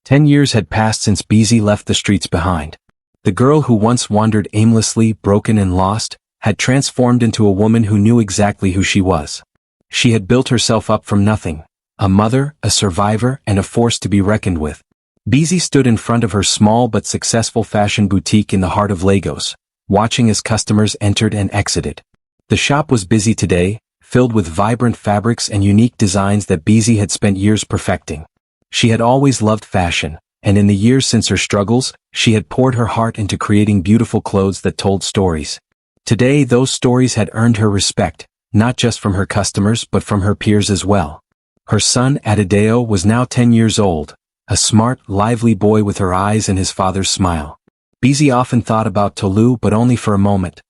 10 years had passed since Bisi left the streets behind. The girl who once wandered aimlessly, broken and lost, had transformed into a woman who knew exactly who she was. She had built herself up from nothing, a mother, a survivor, and a force to be reckoned with. Bisi stood in front of her small but successful fashion boutique in the heart of Lagos, watching as customers entered and exited. The shop was busy today, filled with vibrant fabrics and unique designs that Bisi had spent years perfecting. She had always loved fashion, and in the years since her struggles, she had poured her heart into creating beautiful clothes that told stories. Today those stories had earned her respect, not just from her customers but from her peers as well. Her son, Adideo, was now 10 years old, a smart, lively boy with her eyes and his father's smile. Bisi often thought about Tolu, but only for a moment.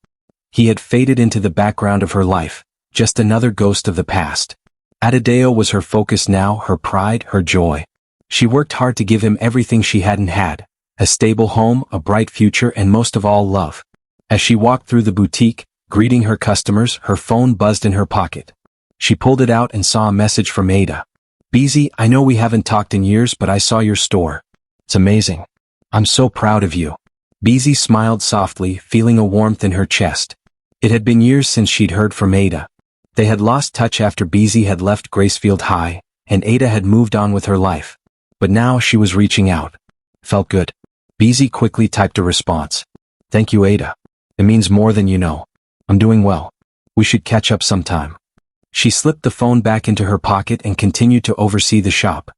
He had faded into the background of her life, just another ghost of the past. Adideo was her focus now, her pride, her joy. She worked hard to give him everything she hadn't had, a stable home, a bright future, and most of all, love. As she walked through the boutique, greeting her customers, her phone buzzed in her pocket. She pulled it out and saw a message from Ada. "Bisi, I know we haven't talked in years, but I saw your store. It's amazing. I'm so proud of you." Bisi smiled softly, feeling a warmth in her chest. It had been years since she'd heard from Ada. They had lost touch after Bisi had left Gracefield High, and Ada had moved on with her life. But now she was reaching out. Felt good. Bisi quickly typed a response. "Thank you, Ada. It means more than you know. I'm doing well. We should catch up sometime." She slipped the phone back into her pocket and continued to oversee the shop.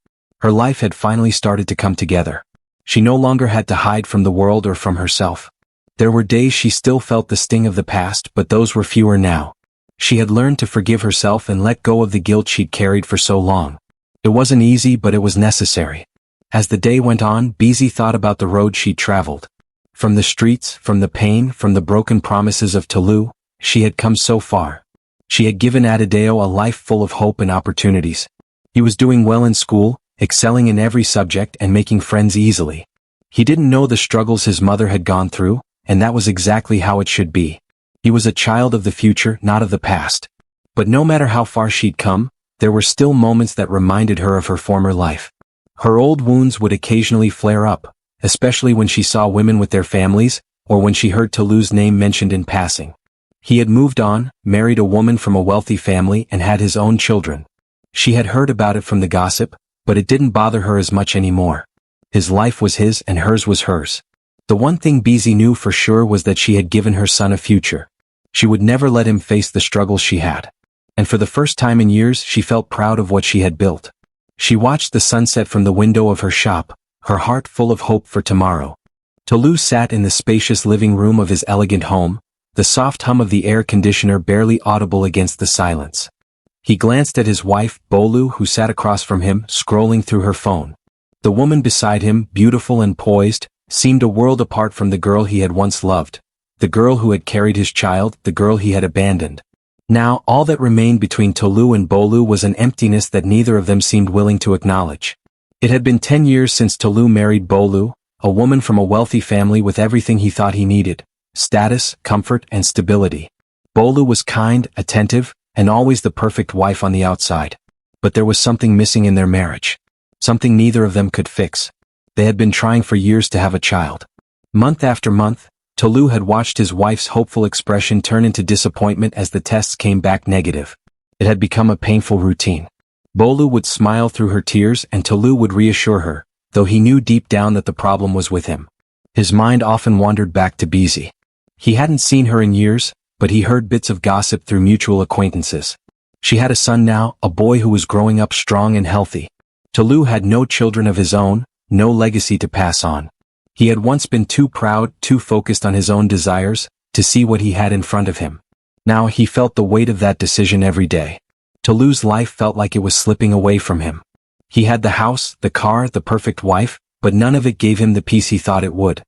Her life had finally started to come together. She no longer had to hide from the world or from herself. There were days she still felt the sting of the past, but those were fewer now. She had learned to forgive herself and let go of the guilt she'd carried for so long. It wasn't easy, but it was necessary. As the day went on, Bisi thought about the road she'd traveled. From the streets, from the pain, from the broken promises of Tulu, she had come so far. She had given Adideo a life full of hope and opportunities. He was doing well in school, excelling in every subject and making friends easily. He didn't know the struggles his mother had gone through, and that was exactly how it should be. He was a child of the future, not of the past. But no matter how far she'd come, there were still moments that reminded her of her former life. Her old wounds would occasionally flare up, especially when she saw women with their families, or when she heard Tulu's name mentioned in passing. He had moved on, married a woman from a wealthy family, and had his own children. She had heard about it from the gossip, but it didn't bother her as much anymore. His life was his and hers was hers. The one thing Bisi knew for sure was that she had given her son a future. She would never let him face the struggles she had. And for the first time in years she felt proud of what she had built. She watched the sunset from the window of her shop, her heart full of hope for tomorrow. Tolu sat in the spacious living room of his elegant home, the soft hum of the air conditioner barely audible against the silence. He glanced at his wife, Bolu, who sat across from him, scrolling through her phone. The woman beside him, beautiful and poised, seemed a world apart from the girl he had once loved, the girl who had carried his child, the girl he had abandoned. Now, all that remained between Tolu and Bolu was an emptiness that neither of them seemed willing to acknowledge. It had been 10 years since Tolu married Bolu, a woman from a wealthy family with everything he thought he needed: status, comfort, and stability. Bolu was kind, attentive, and always the perfect wife on the outside. But there was something missing in their marriage. Something neither of them could fix. They had been trying for years to have a child. Month after month, Tolu had watched his wife's hopeful expression turn into disappointment as the tests came back negative. It had become a painful routine. Bolu would smile through her tears and Tolu would reassure her, though he knew deep down that the problem was with him. His mind often wandered back to Bisi. He hadn't seen her in years, but he heard bits of gossip through mutual acquaintances. She had a son now, a boy who was growing up strong and healthy. Tolu had no children of his own, no legacy to pass on. He had once been too proud, too focused on his own desires, to see what he had in front of him. Now he felt the weight of that decision every day. Tolu's life felt like it was slipping away from him. He had the house, the car, the perfect wife, but none of it gave him the peace he thought it would.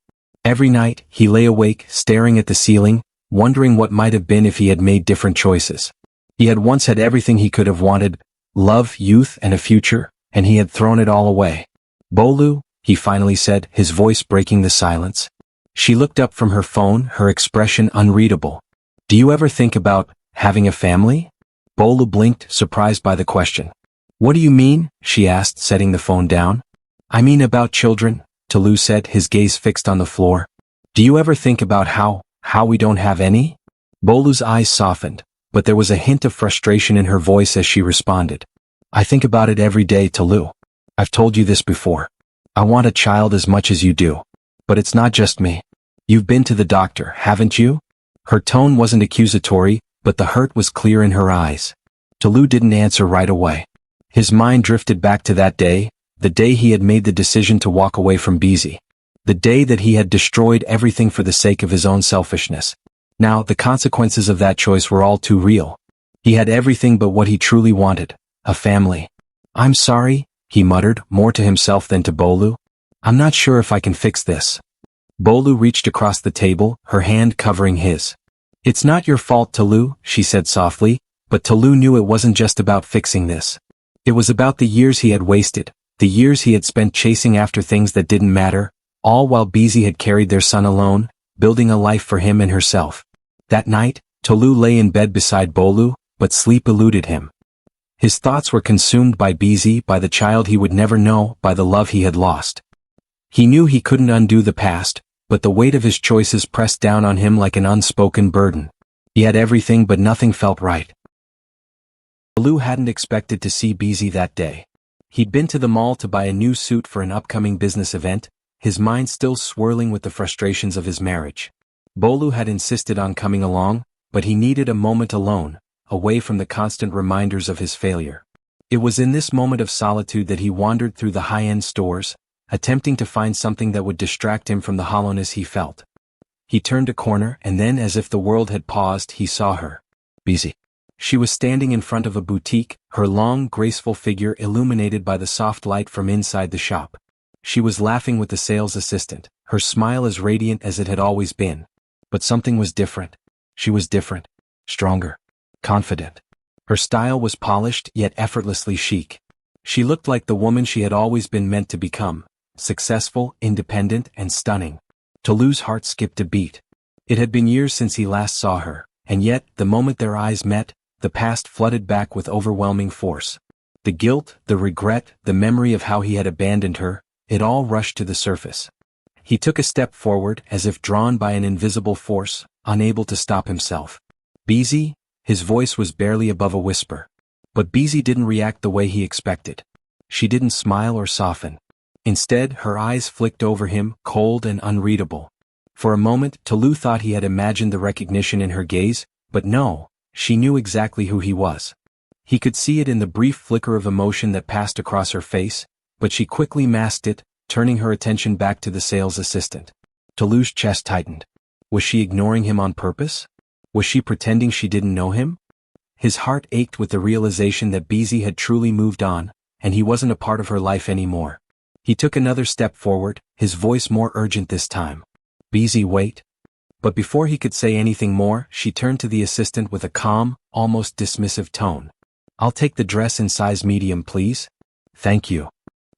Every night, he lay awake, staring at the ceiling, wondering what might have been if he had made different choices. He had once had everything he could have wanted: love, youth, and a future, and he had thrown it all away. "Bolu," he finally said, his voice breaking the silence. She looked up from her phone, her expression unreadable. "Do you ever think about having a family?" Bolu blinked, surprised by the question. "What do you mean?" she asked, setting the phone down. I mean about children, Tulu said, his gaze fixed on the floor. Do you ever think about how we don't have any? Bolu's eyes softened, but there was a hint of frustration in her voice as she responded. I think about it every day, Tulu. I've told you this before. I want a child as much as you do. But it's not just me. You've been to the doctor, haven't you? Her tone wasn't accusatory, but the hurt was clear in her eyes. Tulu didn't answer right away. His mind drifted back to that day, the day he had made the decision to walk away from Bisi. The day that he had destroyed everything for the sake of his own selfishness. Now, the consequences of that choice were all too real. He had everything but what he truly wanted, a family. I'm sorry, he muttered, more to himself than to Bolu. I'm not sure if I can fix this. Bolu reached across the table, her hand covering his. It's not your fault, Tulu, she said softly, but Tulu knew it wasn't just about fixing this. It was about the years he had wasted, the years he had spent chasing after things that didn't matter, all while Bisi had carried their son alone, building a life for him and herself. That night, Tolu lay in bed beside Bolu, but sleep eluded him. His thoughts were consumed by Bisi, by the child he would never know, by the love he had lost. He knew he couldn't undo the past, but the weight of his choices pressed down on him like an unspoken burden. He had everything but nothing felt right. Tolu hadn't expected to see Bisi that day. He'd been to the mall to buy a new suit for an upcoming business event, his mind still swirling with the frustrations of his marriage. Bolu had insisted on coming along, but he needed a moment alone, away from the constant reminders of his failure. It was in this moment of solitude that he wandered through the high-end stores, attempting to find something that would distract him from the hollowness he felt. He turned a corner, and then, as if the world had paused, he saw her. Bisi. She was standing in front of a boutique, her long, graceful figure illuminated by the soft light from inside the shop. She was laughing with the sales assistant, her smile as radiant as it had always been. But something was different. She was different. Stronger. Confident. Her style was polished, yet effortlessly chic. She looked like the woman she had always been meant to become. Successful, independent, and stunning. Tolu's heart skipped a beat. It had been years since he last saw her, and yet, the moment their eyes met, the past flooded back with overwhelming force. The guilt, the regret, the memory of how he had abandoned her, it all rushed to the surface. He took a step forward, as if drawn by an invisible force, unable to stop himself. Bisi? His voice was barely above a whisper. But Bisi didn't react the way he expected. She didn't smile or soften. Instead, her eyes flicked over him, cold and unreadable. For a moment, Tolu thought he had imagined the recognition in her gaze, but no, she knew exactly who he was. He could see it in the brief flicker of emotion that passed across her face, but she quickly masked it, turning her attention back to the sales assistant. Tolu's chest tightened. Was she ignoring him on purpose? Was she pretending she didn't know him? His heart ached with the realization that Bisi had truly moved on, and he wasn't a part of her life anymore. He took another step forward, his voice more urgent this time. Bisi, wait. But before he could say anything more, she turned to the assistant with a calm, almost dismissive tone. I'll take the dress in size medium, please. Thank you.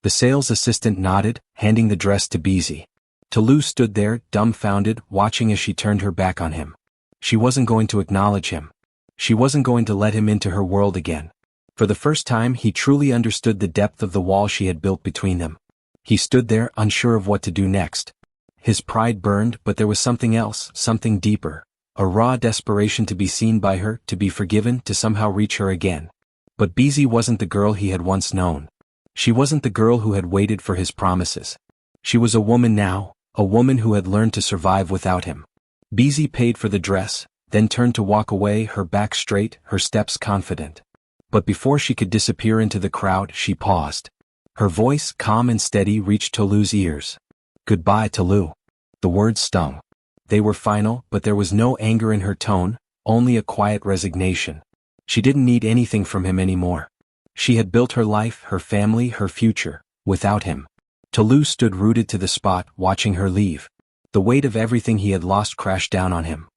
The sales assistant nodded, handing the dress to Bisi. Tulu stood there, dumbfounded, watching as she turned her back on him. She wasn't going to acknowledge him. She wasn't going to let him into her world again. For the first time, he truly understood the depth of the wall she had built between them. He stood there, unsure of what to do next. His pride burned, but there was something else, something deeper. A raw desperation to be seen by her, to be forgiven, to somehow reach her again. But Bisi wasn't the girl he had once known. She wasn't the girl who had waited for his promises. She was a woman now, a woman who had learned to survive without him. Bisi paid for the dress, then turned to walk away, her back straight, her steps confident. But before she could disappear into the crowd, she paused. Her voice, calm and steady, reached Tolu's ears. Goodbye, Tolu. The words stung. They were final, but there was no anger in her tone, only a quiet resignation. She didn't need anything from him anymore. She had built her life, her family, her future, without him. Tolu stood rooted to the spot, watching her leave. The weight of everything he had lost crashed down on him.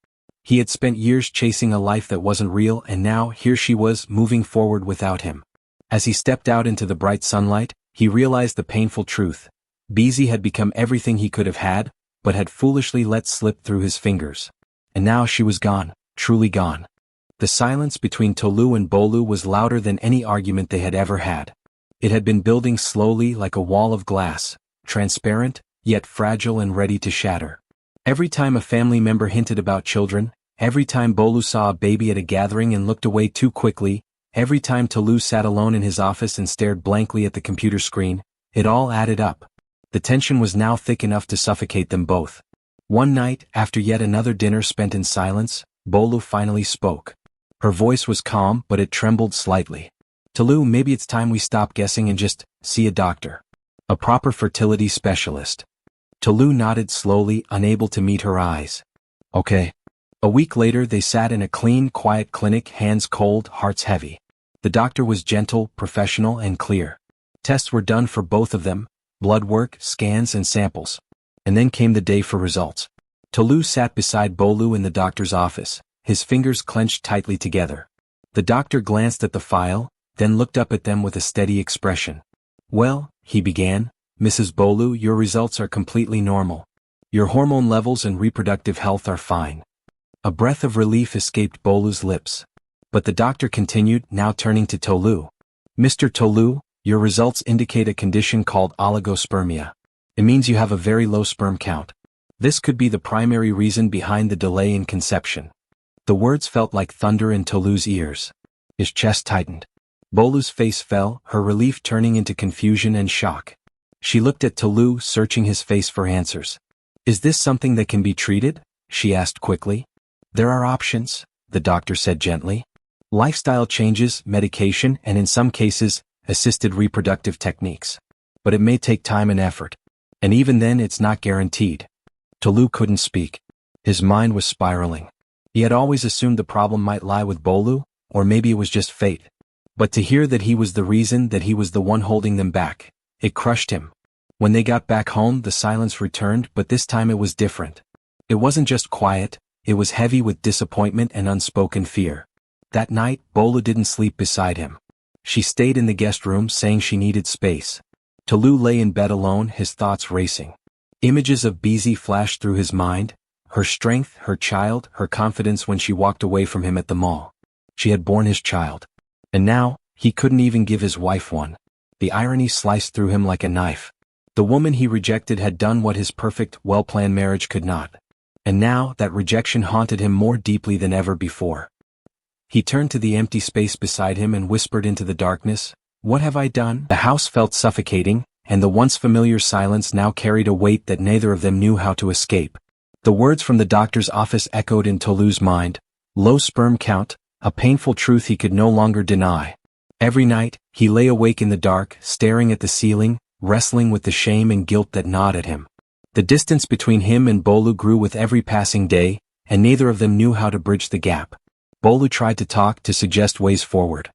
He had spent years chasing a life that wasn't real, and now, here she was, moving forward without him. As he stepped out into the bright sunlight, he realized the painful truth. Bisi had become everything he could have had, but had foolishly let slip through his fingers. And now she was gone, truly gone. The silence between Tolu and Bolu was louder than any argument they had ever had. It had been building slowly like a wall of glass, transparent, yet fragile and ready to shatter. Every time a family member hinted about children, every time Bolu saw a baby at a gathering and looked away too quickly, every time Tulu sat alone in his office and stared blankly at the computer screen, it all added up. The tension was now thick enough to suffocate them both. One night, after yet another dinner spent in silence, Bolu finally spoke. Her voice was calm, but it trembled slightly. Tulu, maybe it's time we stop guessing and just see a doctor. A proper fertility specialist. Tulu nodded slowly, unable to meet her eyes. Okay. A week later they sat in a clean, quiet clinic, hands cold, hearts heavy. The doctor was gentle, professional, and clear. Tests were done for both of them, blood work, scans, and samples. And then came the day for results. Tolu sat beside Bolu in the doctor's office, his fingers clenched tightly together. The doctor glanced at the file, then looked up at them with a steady expression. Well, he began, Mrs. Bolu, your results are completely normal. Your hormone levels and reproductive health are fine. A breath of relief escaped Bolu's lips. But the doctor continued, now turning to Tolu. Mr. Tolu, your results indicate a condition called oligospermia. It means you have a very low sperm count. This could be the primary reason behind the delay in conception. The words felt like thunder in Tolu's ears. His chest tightened. Bolu's face fell, her relief turning into confusion and shock. She looked at Tolu, searching his face for answers. Is this something that can be treated? She asked quickly. There are options, the doctor said gently. Lifestyle changes, medication, and in some cases, assisted reproductive techniques. But it may take time and effort. And even then it's not guaranteed. Tolu couldn't speak. His mind was spiraling. He had always assumed the problem might lie with Bolu, or maybe it was just fate. But to hear that he was the reason, that he was the one holding them back, it crushed him. When they got back home, the silence returned, but this time it was different. It wasn't just quiet, it was heavy with disappointment and unspoken fear. That night, Bolu didn't sleep beside him. She stayed in the guest room, saying she needed space. Tulu lay in bed alone, his thoughts racing. Images of Bisi flashed through his mind, her strength, her child, her confidence when she walked away from him at the mall. She had borne his child. And now, he couldn't even give his wife one. The irony sliced through him like a knife. The woman he rejected had done what his perfect, well-planned marriage could not. And now, that rejection haunted him more deeply than ever before. He turned to the empty space beside him and whispered into the darkness, "What have I done?" The house felt suffocating, and the once familiar silence now carried a weight that neither of them knew how to escape. The words from the doctor's office echoed in Tolu's mind. Low sperm count, a painful truth he could no longer deny. Every night, he lay awake in the dark, staring at the ceiling, wrestling with the shame and guilt that gnawed at him. The distance between him and Bolu grew with every passing day, and neither of them knew how to bridge the gap. Bolu tried to talk, to suggest ways forward.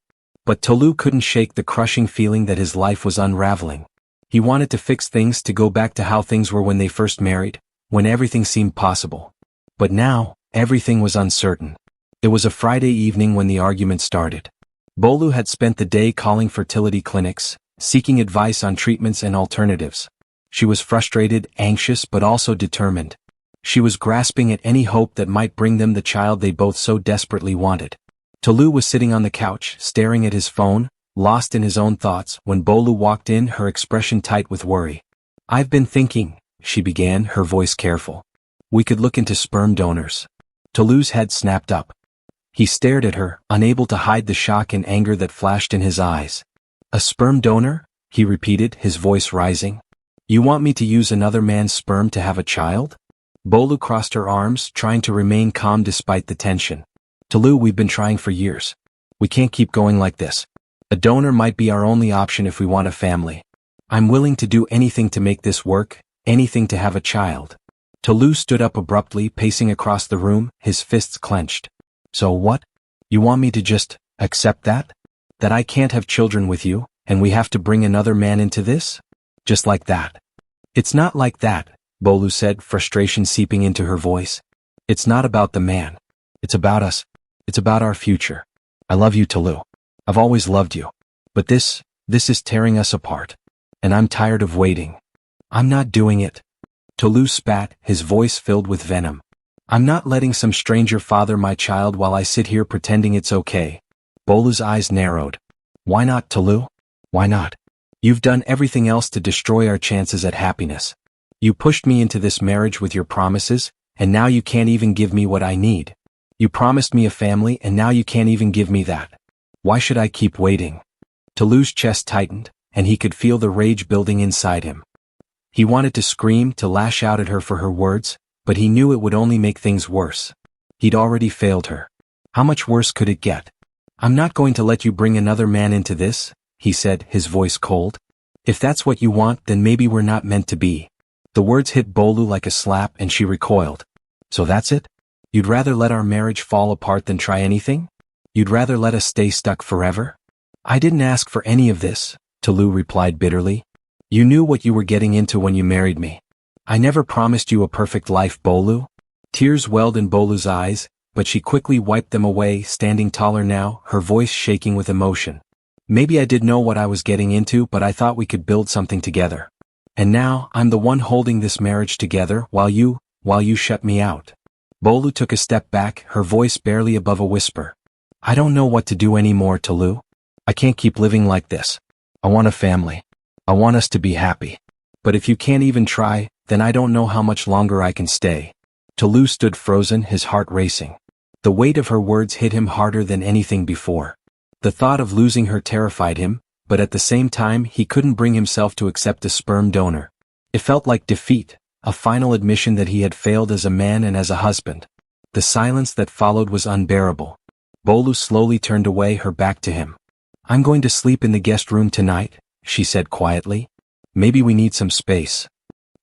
But Tolu couldn't shake the crushing feeling that his life was unraveling. He wanted to fix things, to go back to how things were when they first married, when everything seemed possible. But now, everything was uncertain. It was a Friday evening when the argument started. Bolu had spent the day calling fertility clinics, seeking advice on treatments and alternatives. She was frustrated, anxious, but also determined. She was grasping at any hope that might bring them the child they both so desperately wanted. Tulu was sitting on the couch, staring at his phone, lost in his own thoughts, when Bolu walked in, her expression tight with worry. "I've been thinking," she began, her voice careful. "We could look into sperm donors." Tulu's head snapped up. He stared at her, unable to hide the shock and anger that flashed in his eyes. "A sperm donor?" he repeated, his voice rising. "You want me to use another man's sperm to have a child?" Bolu crossed her arms, trying to remain calm despite the tension. "Tulu, we've been trying for years. We can't keep going like this. A donor might be our only option if we want a family. I'm willing to do anything to make this work, anything to have a child." Tulu stood up abruptly, pacing across the room, his fists clenched. "So what? You want me to just accept that? That I can't have children with you, and we have to bring another man into this? Just like that?" "It's not like that," Bolu said, frustration seeping into her voice. "It's not about the man. It's about us. It's about our future. I love you, Tulu. I've always loved you. But this is tearing us apart. And I'm tired of waiting. I'm not doing it." Tulu spat, his voice filled with venom. "I'm not letting some stranger father my child while I sit here pretending it's okay." Bolu's eyes narrowed. "Why not, Tulu? Why not?" You've done everything else to destroy our chances at happiness. You pushed me into this marriage with your promises, and now you can't even give me what I need. You promised me a family and now you can't even give me that. Why should I keep waiting? Tulu's chest tightened, and he could feel the rage building inside him. He wanted to scream, to lash out at her for her words, but he knew it would only make things worse. He'd already failed her. How much worse could it get? I'm not going to let you bring another man into this, he said, his voice cold. If that's what you want, then maybe we're not meant to be. The words hit Bolu like a slap and she recoiled. So that's it? You'd rather let our marriage fall apart than try anything? You'd rather let us stay stuck forever? I didn't ask for any of this, Tulu replied bitterly. You knew what you were getting into when you married me. I never promised you a perfect life, Bolu. Tears welled in Bolu's eyes, but she quickly wiped them away, standing taller now, her voice shaking with emotion. Maybe I did know what I was getting into, but I thought we could build something together. And now, I'm the one holding this marriage together while you shut me out. Bolu took a step back, her voice barely above a whisper. I don't know what to do anymore, Tulu. I can't keep living like this. I want a family. I want us to be happy. But if you can't even try, then I don't know how much longer I can stay. Tulu stood frozen, his heart racing. The weight of her words hit him harder than anything before. The thought of losing her terrified him, but at the same time he couldn't bring himself to accept a sperm donor. It felt like defeat, a final admission that he had failed as a man and as a husband. The silence that followed was unbearable. Bolu slowly turned away, her back to him. I'm going to sleep in the guest room tonight, she said quietly. Maybe we need some space.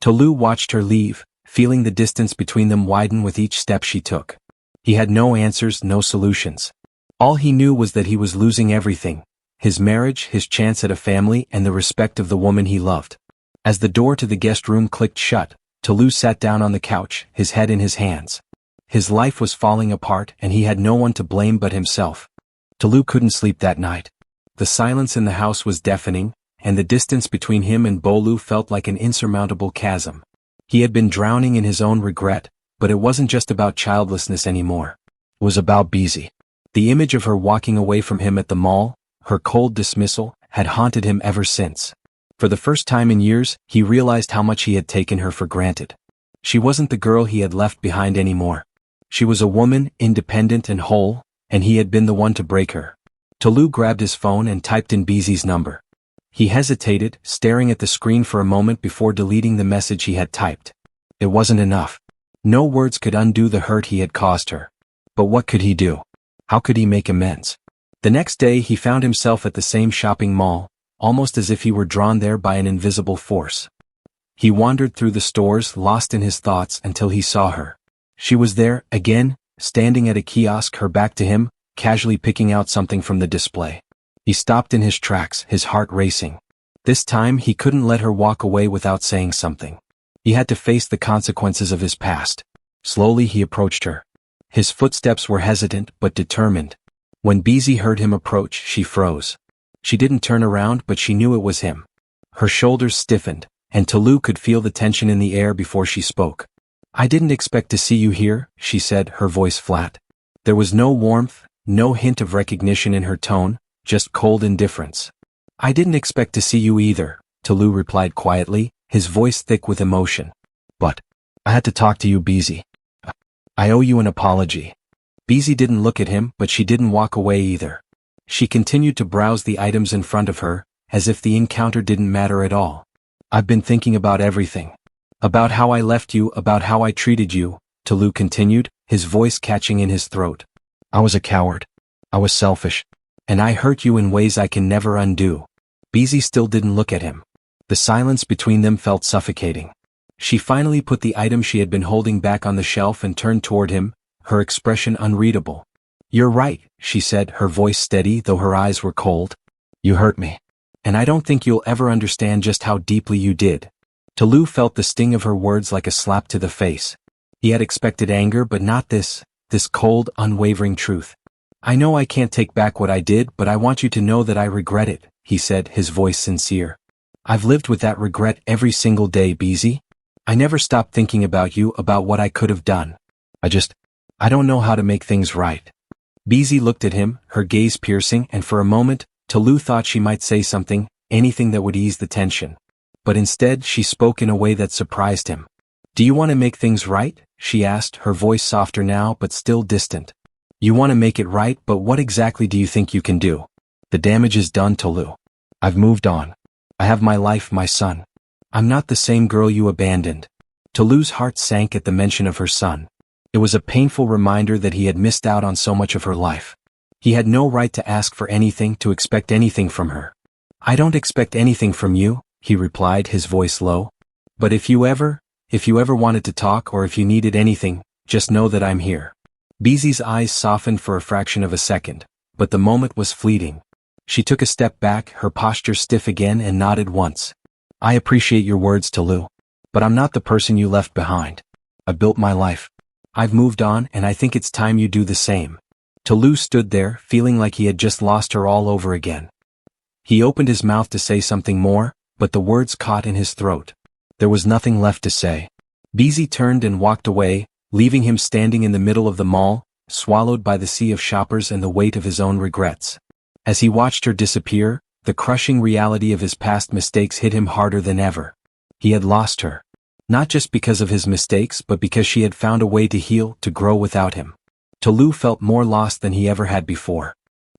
Tolu watched her leave, feeling the distance between them widen with each step she took. He had no answers, no solutions. All he knew was that he was losing everything: his marriage, his chance at a family, and the respect of the woman he loved. As the door to the guest room clicked shut, Tulu sat down on the couch, his head in his hands. His life was falling apart and he had no one to blame but himself. Tulu couldn't sleep that night. The silence in the house was deafening, and the distance between him and Bolu felt like an insurmountable chasm. He had been drowning in his own regret, but it wasn't just about childlessness anymore. It was about Bisi. The image of her walking away from him at the mall, her cold dismissal, had haunted him ever since. For the first time in years, he realized how much he had taken her for granted. She wasn't the girl he had left behind anymore. She was a woman, independent and whole, and he had been the one to break her. Tolu grabbed his phone and typed in Bisi's number. He hesitated, staring at the screen for a moment before deleting the message he had typed. It wasn't enough. No words could undo the hurt he had caused her. But what could he do? How could he make amends? The next day he found himself at the same shopping mall, almost as if he were drawn there by an invisible force. He wandered through the stores, lost in his thoughts, until he saw her. She was there, again, standing at a kiosk, her back to him, casually picking out something from the display. He stopped in his tracks, his heart racing. This time he couldn't let her walk away without saying something. He had to face the consequences of his past. Slowly he approached her. His footsteps were hesitant but determined. When Bisi heard him approach, she froze. She didn't turn around, but she knew it was him. Her shoulders stiffened, and Tulu could feel the tension in the air before she spoke. I didn't expect to see you here, she said, her voice flat. There was no warmth, no hint of recognition in her tone, just cold indifference. I didn't expect to see you either, Tulu replied quietly, his voice thick with emotion. But I had to talk to you, Bisi. I owe you an apology. Bisi didn't look at him, but she didn't walk away either. She continued to browse the items in front of her, as if the encounter didn't matter at all. I've been thinking about everything. About how I left you, about how I treated you, Tulu continued, his voice catching in his throat. I was a coward. I was selfish. And I hurt you in ways I can never undo. Bisi still didn't look at him. The silence between them felt suffocating. She finally put the item she had been holding back on the shelf and turned toward him, her expression unreadable. You're right, she said, her voice steady though her eyes were cold. You hurt me. And I don't think you'll ever understand just how deeply you did. Tulu felt the sting of her words like a slap to the face. He had expected anger, but not this cold, unwavering truth. I know I can't take back what I did, but I want you to know that I regret it, he said, his voice sincere. I've lived with that regret every single day, Bisi. I never stopped thinking about you, about what I could have done. I don't know how to make things right. Bisi looked at him, her gaze piercing, and for a moment, Tulu thought she might say something, anything that would ease the tension. But instead she spoke in a way that surprised him. "Do you want to make things right?" she asked, her voice softer now but still distant. "You want to make it right, but what exactly do you think you can do? The damage is done, Tolu. I've moved on. I have my life, my son. I'm not the same girl you abandoned." Tolu's heart sank at the mention of her son. It was a painful reminder that he had missed out on so much of her life. He had no right to ask for anything, to expect anything from her. "I don't expect anything from you," he replied, his voice low. "But if you ever wanted to talk or if you needed anything, just know that I'm here." Bisi's eyes softened for a fraction of a second, but the moment was fleeting. She took a step back, her posture stiff again, and nodded once. "I appreciate your words, Tulu. But I'm not the person you left behind. I built my life. I've moved on, and I think it's time you do the same." Tulu stood there, feeling like he had just lost her all over again. He opened his mouth to say something more, but the words caught in his throat. There was nothing left to say. Bisi turned and walked away, leaving him standing in the middle of the mall, swallowed by the sea of shoppers and the weight of his own regrets. As he watched her disappear, the crushing reality of his past mistakes hit him harder than ever. He had lost her. Not just because of his mistakes, but because she had found a way to heal, to grow without him. Tolu felt more lost than he ever had before.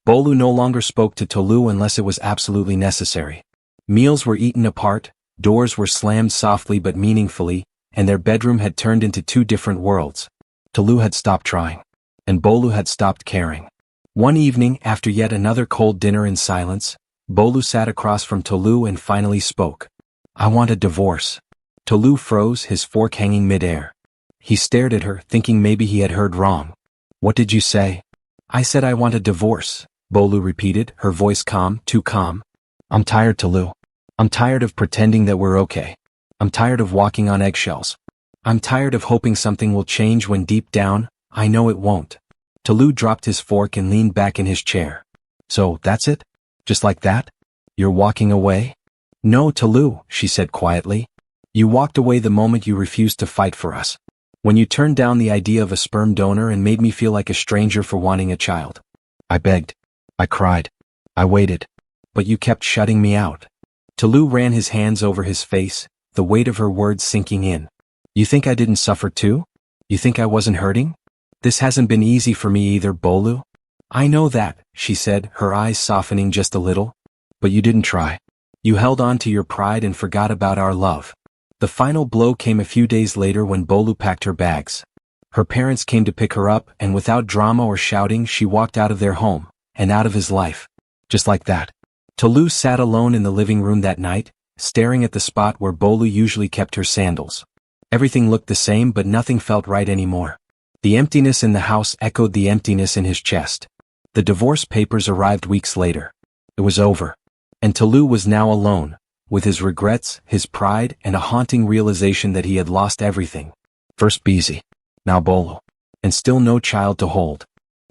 Bolu no longer spoke to Tolu unless it was absolutely necessary. Meals were eaten apart, doors were slammed softly but meaningfully, and their bedroom had turned into two different worlds. Tolu had stopped trying. And Bolu had stopped caring. One evening, after yet another cold dinner in silence, Bolu sat across from Tolu and finally spoke. "I want a divorce." Tolu froze, his fork hanging mid-air. He stared at her, thinking maybe he had heard wrong. "What did you say?" "I said I want a divorce," Bolu repeated, her voice calm, too calm. "I'm tired, Tolu. I'm tired of pretending that we're okay. I'm tired of walking on eggshells. I'm tired of hoping something will change when deep down, I know it won't." Tolu dropped his fork and leaned back in his chair. "So, that's it? Just like that? You're walking away?" "No, Tolu," she said quietly. "You walked away the moment you refused to fight for us. When you turned down the idea of a sperm donor and made me feel like a stranger for wanting a child. I begged. I cried. I waited. But you kept shutting me out." Tolu ran his hands over his face, the weight of her words sinking in. "You think I didn't suffer too? You think I wasn't hurting? This hasn't been easy for me either, Bolu." "I know that," she said, her eyes softening just a little. "But you didn't try. You held on to your pride and forgot about our love." The final blow came a few days later when Bolu packed her bags. Her parents came to pick her up, and without drama or shouting she walked out of their home, and out of his life. Just like that. Tolu sat alone in the living room that night, staring at the spot where Bolu usually kept her sandals. Everything looked the same, but nothing felt right anymore. The emptiness in the house echoed the emptiness in his chest. The divorce papers arrived weeks later. It was over. And Tolu was now alone, with his regrets, his pride, and a haunting realization that he had lost everything. First Bisi, now Bolu, and still no child to hold.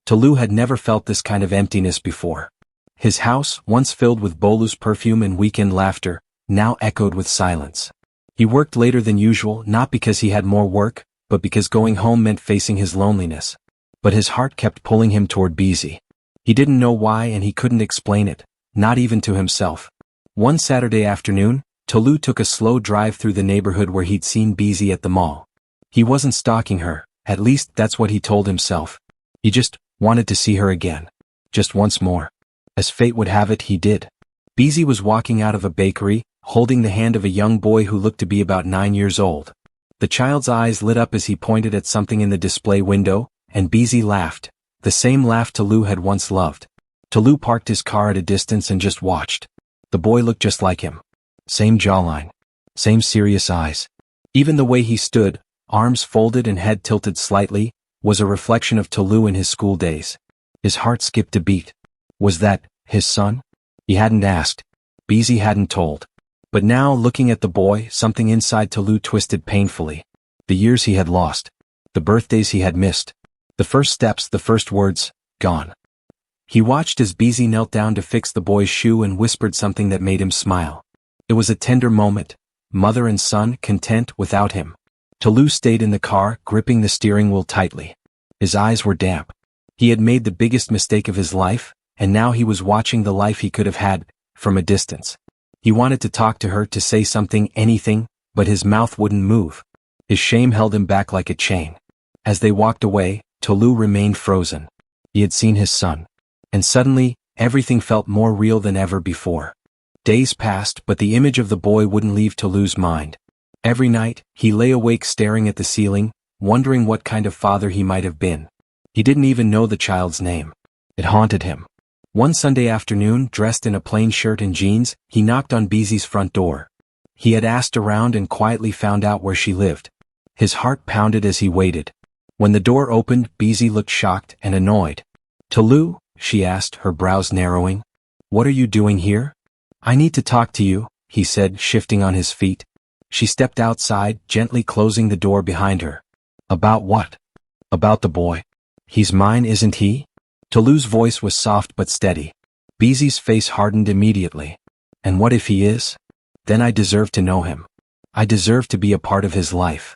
Tolu had never felt this kind of emptiness before. His house, once filled with Bolu's perfume and weekend laughter, now echoed with silence. He worked later than usual, not because he had more work, but because going home meant facing his loneliness. But his heart kept pulling him toward Bisi. He didn't know why, and he couldn't explain it, not even to himself. One Saturday afternoon, Tolu took a slow drive through the neighborhood where he'd seen Bisi at the mall. He wasn't stalking her, at least that's what he told himself. He just wanted to see her again. Just once more. As fate would have it, he did. Bisi was walking out of a bakery, holding the hand of a young boy who looked to be about 9 years old. The child's eyes lit up as he pointed at something in the display window, and Bisi laughed, the same laugh Tolu had once loved. Tolu parked his car at a distance and just watched. The boy looked just like him. Same jawline. Same serious eyes. Even the way he stood, arms folded and head tilted slightly, was a reflection of Tolu in his school days. His heart skipped a beat. Was that his son? He hadn't asked. Bisi hadn't told. But now, looking at the boy, something inside Tolu twisted painfully. The years he had lost. The birthdays he had missed. The first steps, the first words, gone. He watched as Bisi knelt down to fix the boy's shoe and whispered something that made him smile. It was a tender moment, mother and son content without him. Tolu stayed in the car, gripping the steering wheel tightly. His eyes were damp. He had made the biggest mistake of his life, and now he was watching the life he could have had, from a distance. He wanted to talk to her, to say something, anything, but his mouth wouldn't move. His shame held him back like a chain. As they walked away, Tolu remained frozen. He had seen his son. And suddenly, everything felt more real than ever before. Days passed, but the image of the boy wouldn't leave Tolu's mind. Every night, he lay awake staring at the ceiling, wondering what kind of father he might have been. He didn't even know the child's name. It haunted him. One Sunday afternoon, dressed in a plain shirt and jeans, he knocked on Bisi's front door. He had asked around and quietly found out where she lived. His heart pounded as he waited. When the door opened, Bisi looked shocked and annoyed. "Tulu?" she asked, her brows narrowing. "What are you doing here?" "I need to talk to you," he said, shifting on his feet. She stepped outside, gently closing the door behind her. "About what?" "About the boy. He's mine, isn't he?" Tolu's voice was soft but steady. Bisi's face hardened immediately. "And what if he is? Then I deserve to know him. I deserve to be a part of his life."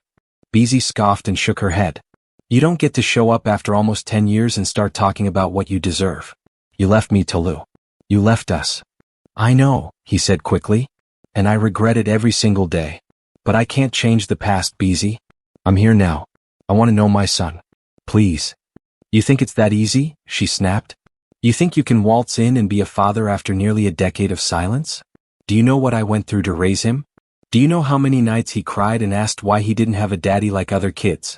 Bisi scoffed and shook her head. "You don't get to show up after almost 10 years and start talking about what you deserve. You left me, Tolu. You left us." "I know," he said quickly. "And I regret it every single day. But I can't change the past, Bisi. I'm here now. I want to know my son. Please." "You think it's that easy?" she snapped. "You think you can waltz in and be a father after nearly a decade of silence? Do you know what I went through to raise him? Do you know how many nights he cried and asked why he didn't have a daddy like other kids?"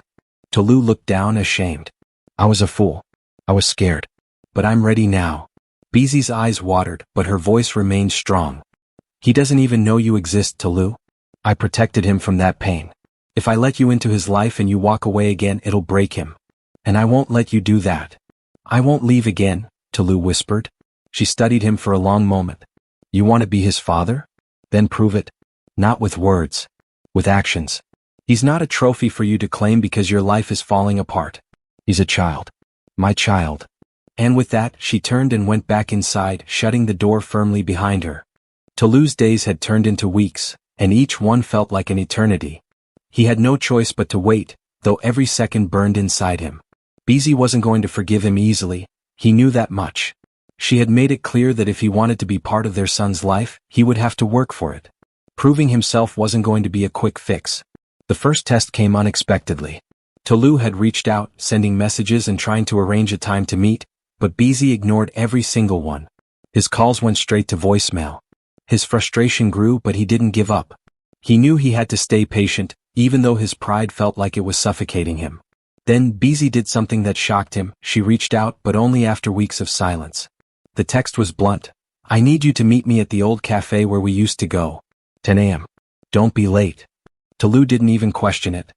Tolu looked down, ashamed. "I was a fool. I was scared. But I'm ready now." Bisi's eyes watered, but her voice remained strong. "He doesn't even know you exist, Tolu. I protected him from that pain. If I let you into his life and you walk away again, it'll break him. And I won't let you do that." "I won't leave again," Tolu whispered. She studied him for a long moment. "You want to be his father? Then prove it. Not with words. With actions. He's not a trophy for you to claim because your life is falling apart. He's a child. My child." And with that, she turned and went back inside, shutting the door firmly behind her. Tolu's days had turned into weeks, and each one felt like an eternity. He had no choice but to wait, though every second burned inside him. Bisi wasn't going to forgive him easily, he knew that much. She had made it clear that if he wanted to be part of their son's life, he would have to work for it. Proving himself wasn't going to be a quick fix. The first test came unexpectedly. Tolu had reached out, sending messages and trying to arrange a time to meet, but Bisi ignored every single one. His calls went straight to voicemail. His frustration grew, but he didn't give up. He knew he had to stay patient, even though his pride felt like it was suffocating him. Then Bisi did something that shocked him. She reached out, but only after weeks of silence. The text was blunt. "I need you to meet me at the old cafe where we used to go. 10 a.m. Don't be late." Tolu didn't even question it.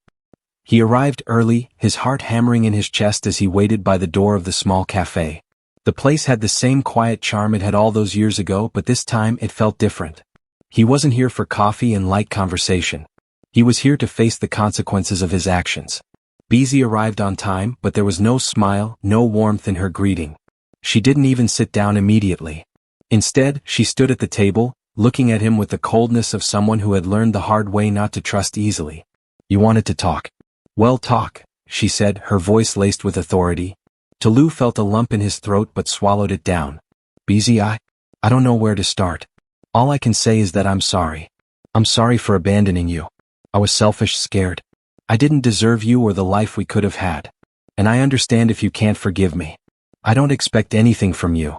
He arrived early, his heart hammering in his chest as he waited by the door of the small cafe. The place had the same quiet charm it had all those years ago, but this time it felt different. He wasn't here for coffee and light conversation. He was here to face the consequences of his actions. Bisi arrived on time, but there was no smile, no warmth in her greeting. She didn't even sit down immediately. Instead, she stood at the table, looking at him with the coldness of someone who had learned the hard way not to trust easily. "You wanted to talk." "Well, talk," she said, her voice laced with authority. Tolu felt a lump in his throat but swallowed it down. "Bisi, I don't know where to start. All I can say is that I'm sorry. I'm sorry for abandoning you. I was selfish, scared. I didn't deserve you or the life we could have had. And I understand if you can't forgive me. I don't expect anything from you."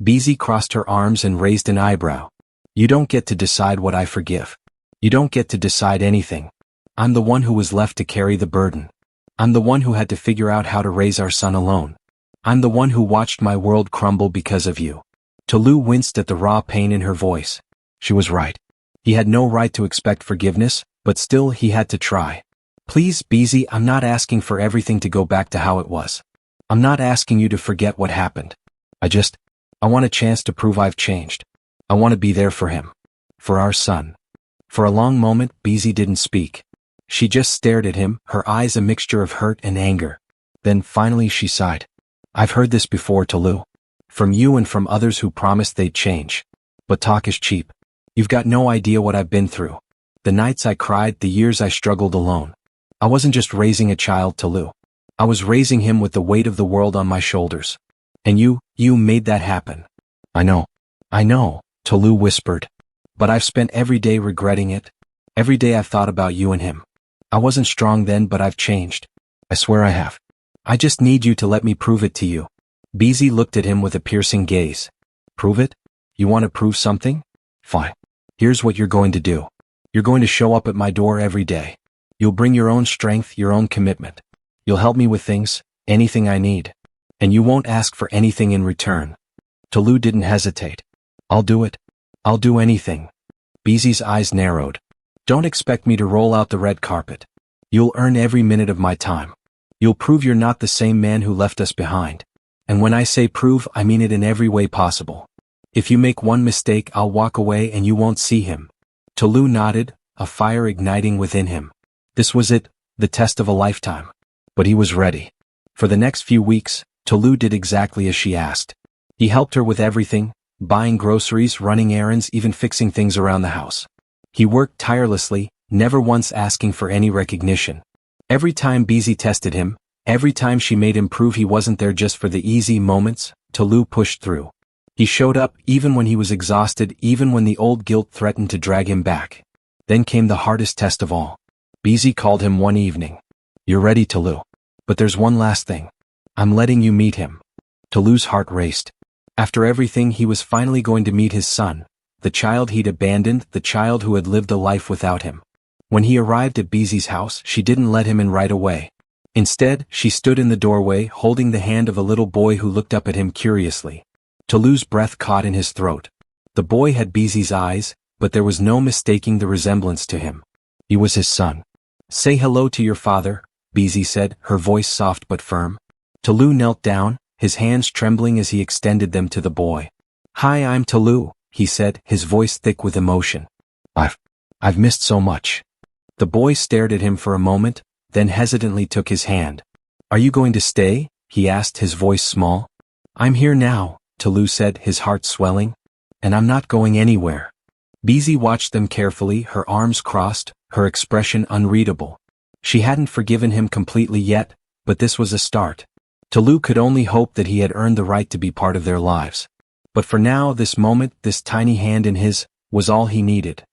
Bisi crossed her arms and raised an eyebrow. "You don't get to decide what I forgive. You don't get to decide anything. I'm the one who was left to carry the burden. I'm the one who had to figure out how to raise our son alone. I'm the one who watched my world crumble because of you." Tolu winced at the raw pain in her voice. She was right. He had no right to expect forgiveness, but still he had to try. "Please, Bisi, I'm not asking for everything to go back to how it was. I'm not asking you to forget what happened. I want a chance to prove I've changed. I want to be there for him. For our son." For a long moment, Bisi didn't speak. She just stared at him, her eyes a mixture of hurt and anger. Then finally she sighed. "I've heard this before, Tolu. From you and from others who promised they'd change. But talk is cheap. You've got no idea what I've been through. The nights I cried, the years I struggled alone. I wasn't just raising a child, Tolu. I was raising him with the weight of the world on my shoulders. And you made that happen." I know, Tolu whispered. But I've spent every day regretting it. Every day I've thought about you and him. I wasn't strong then, but I've changed. I swear I have. I just need you to let me prove it to you. Bisi looked at him with a piercing gaze. Prove it? You want to prove something? Fine. Here's what you're going to do. You're going to show up at my door every day. You'll bring your own strength, your own commitment. You'll help me with things, anything I need. And you won't ask for anything in return. Tolu didn't hesitate. I'll do it. I'll do anything. Bisi's eyes narrowed. Don't expect me to roll out the red carpet. You'll earn every minute of my time. You'll prove you're not the same man who left us behind. And when I say prove, I mean it in every way possible. If you make one mistake, I'll walk away and you won't see him. Tolu nodded, a fire igniting within him. This was it, the test of a lifetime. But he was ready. For the next few weeks, Tolu did exactly as she asked. He helped her with everything, buying groceries, running errands, even fixing things around the house. He worked tirelessly, never once asking for any recognition. Every time Bisi tested him, every time she made him prove he wasn't there just for the easy moments, Tolu pushed through. He showed up even when he was exhausted, even when the old guilt threatened to drag him back. Then came the hardest test of all. Bisi called him one evening. You're ready, Tolu. But there's one last thing. I'm letting you meet him. Tolu's heart raced. After everything, he was finally going to meet his son, the child he'd abandoned, the child who had lived a life without him. When he arrived at Bisi's house, she didn't let him in right away. Instead, she stood in the doorway, holding the hand of a little boy who looked up at him curiously. Tolu's breath caught in his throat. The boy had Bisi's eyes, but there was no mistaking the resemblance to him. He was his son. Say hello to your father, Bisi said, her voice soft but firm. Tolu knelt down, his hands trembling as he extended them to the boy. Hi, I'm Tolu, he said, his voice thick with emotion. I've missed so much. The boy stared at him for a moment, then hesitantly took his hand. Are you going to stay? He asked, his voice small. I'm here now, Tolu said, his heart swelling. And I'm not going anywhere. Bisi watched them carefully, her arms crossed, her expression unreadable. She hadn't forgiven him completely yet, but this was a start. Tolu could only hope that he had earned the right to be part of their lives. But for now, this moment, this tiny hand in his, was all he needed.